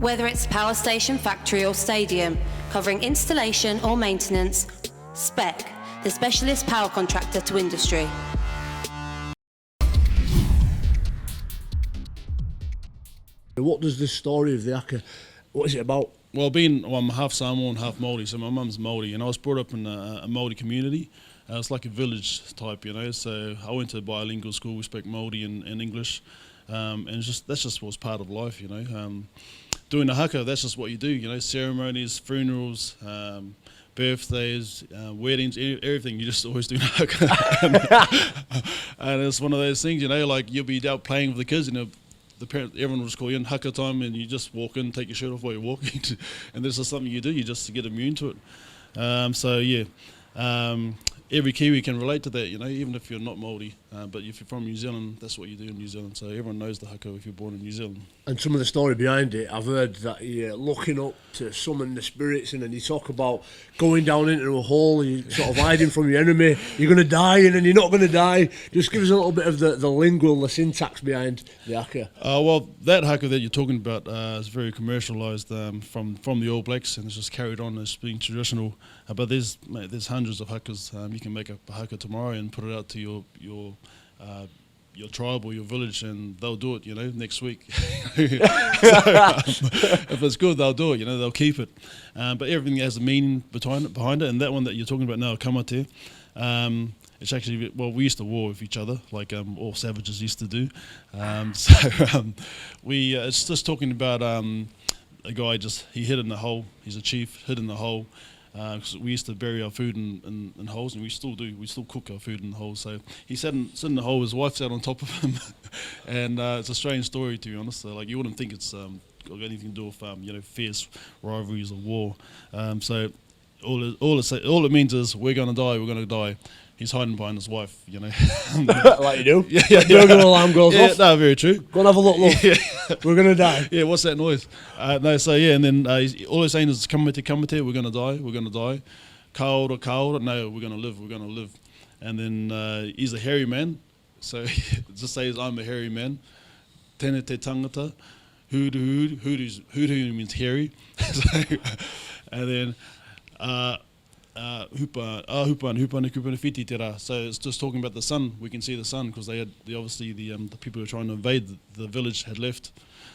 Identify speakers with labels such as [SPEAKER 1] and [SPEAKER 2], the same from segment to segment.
[SPEAKER 1] Whether it's power station, factory or stadium, covering installation or maintenance, Spec, the specialist power contractor to industry.
[SPEAKER 2] What does this story of the Haka, what is it about?
[SPEAKER 3] Well, I'm half Samoan, half Māori, so my mum's Māori, and I was brought up in a Māori community. It's like a village type, so I went to a bilingual school. We spoke Māori and English, and that's just what's part of life, Doing the Haka, that's just what you do, ceremonies, funerals, birthdays, weddings, everything. You just always do the Haka. And it's one of those things, like you'll be out playing with the kids, the parent, everyone will just call you in Haka time, and you just walk in, take your shirt off while you're walking, and this is something you do. You just get immune to it. Every Kiwi can relate to that, even if you're not Māori. But if you're from New Zealand, that's what you do in New Zealand. So everyone knows the Haka if you're born in New Zealand. And
[SPEAKER 2] some of the story behind it, I've heard that you're looking up to summon the spirits, and then you talk about going down into a hole, you sort of hiding from your enemy. You're going to die, and then you're not going to die. Just give us a little bit of the lingual, the syntax behind the Haka.
[SPEAKER 3] Well, that Haka that you're talking about is very commercialised from the All Blacks, and it's just carried on as being traditional. But there's hundreds of Hakas. You can make a Haka tomorrow and put it out to your tribe or your village, and they'll do it, next week. If it's good, they'll do it, they'll keep it. But everything has a meaning behind it, and that one that you're talking about now, kamate, it's actually, we used to war with each other, like all savages used to do. It's just talking about a guy he hid in the hole. He's a chief, hid in the hole. Cause we used to bury our food in holes, and we still do. We still cook our food in holes. So he sat in the hole. His wife's out on top of him, and it's a strange story, to be honest. So, like, you wouldn't think it's got anything to do with fierce rivalries or war. So all it means is we're gonna die. We're gonna die. He's hiding behind his wife,
[SPEAKER 2] Like you do.
[SPEAKER 3] Yeah.
[SPEAKER 2] The alarm goes off.
[SPEAKER 3] No, very true.
[SPEAKER 2] Go and have a look. Yeah. We're gonna die.
[SPEAKER 3] Yeah, what's that noise? And then all he's saying is kamate, we're gonna die. Kaora, no, we're gonna live. And then he's a hairy man, so it just says I'm a hairy man. Tēnei te tangata, hoodoo means hairy. And then so it's just talking about the sun. We can see the sun because the people who are trying to invade the village had left.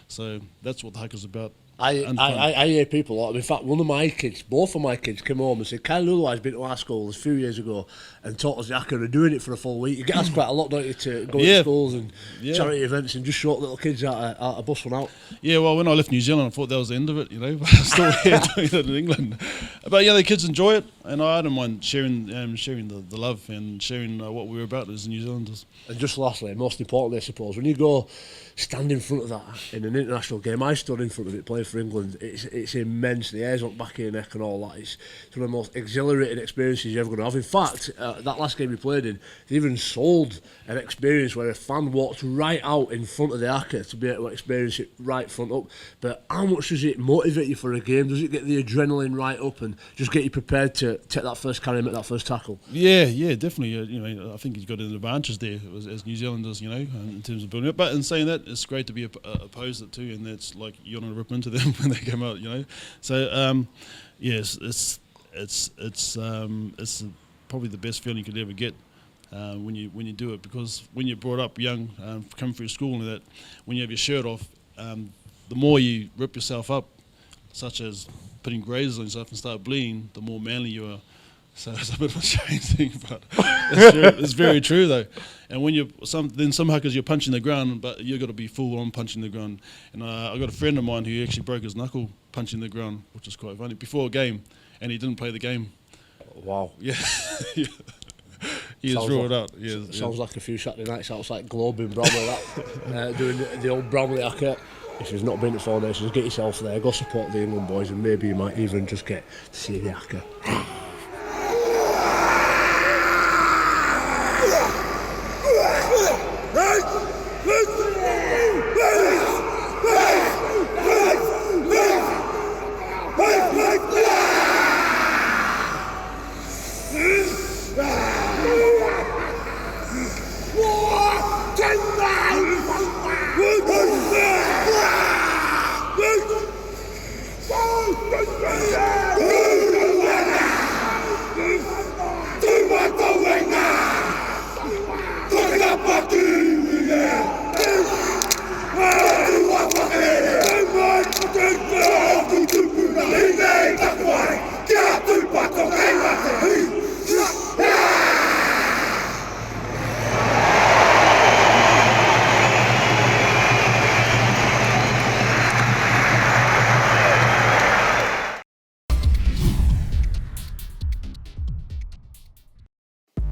[SPEAKER 3] So that's what the Haka's about.
[SPEAKER 2] I hear people a lot. In fact, both of my kids came home and said, Kylie Leuluai's been to our school a few years ago and taught us the Haka and doing it for a full week. You get asked quite a lot, don't you, to go to schools and charity events and just show little kids how to bust one out. Yeah,
[SPEAKER 3] well, when I left New Zealand, I thought that was the end of it, but I'm still here doing it in England. But the kids enjoy it, and I don't mind sharing the love and sharing what we're about as New Zealanders.
[SPEAKER 2] And just lastly, most importantly, I suppose, when you go stand in front of that in an international game, I stood in front of it playing for England. It's immense. The hairs on the back of your neck and all that. It's one of the most exhilarating experiences you're ever going to have. In fact, that last game we played in, they even sold an experience where a fan walked right out in front of the Haka to be able to experience it right front up. But how much does it motivate you for a game? Does it get the adrenaline right up and just get you prepared to take that first carry and make that first tackle?
[SPEAKER 3] Yeah, definitely. I think he's got an advantage there as New Zealanders, in terms of building it. But in saying that, it's great to be opposed it too, and that's like you want to rip into them when they come out, So yes, it's probably the best feeling you could ever get when you do it, because when you're brought up young, come through school and that, when you have your shirt off, the more you rip yourself up, such as putting grazes on yourself and start bleeding, the more manly you are. So it's a bit of a strange thing, but it's very true though. And when some Hakas you're punching the ground, but you've got to be full on punching the ground. And I got a friend of mine who actually broke his knuckle punching the ground, which is quite funny, before a game, and he didn't play the game.
[SPEAKER 2] Wow.
[SPEAKER 3] Yeah. He was ruled out. Yeah,
[SPEAKER 2] sounds like a few Saturday nights outside Globe in Bromley, doing the old Bromley Haka. If you've not been to Four Nations, get yourself there, go support the England boys, and maybe you might even just get to see the Haka.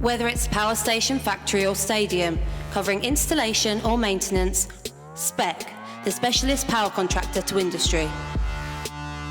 [SPEAKER 1] Whether it's a power station, factory or stadium, covering installation or maintenance, Spec, the specialist power contractor to industry.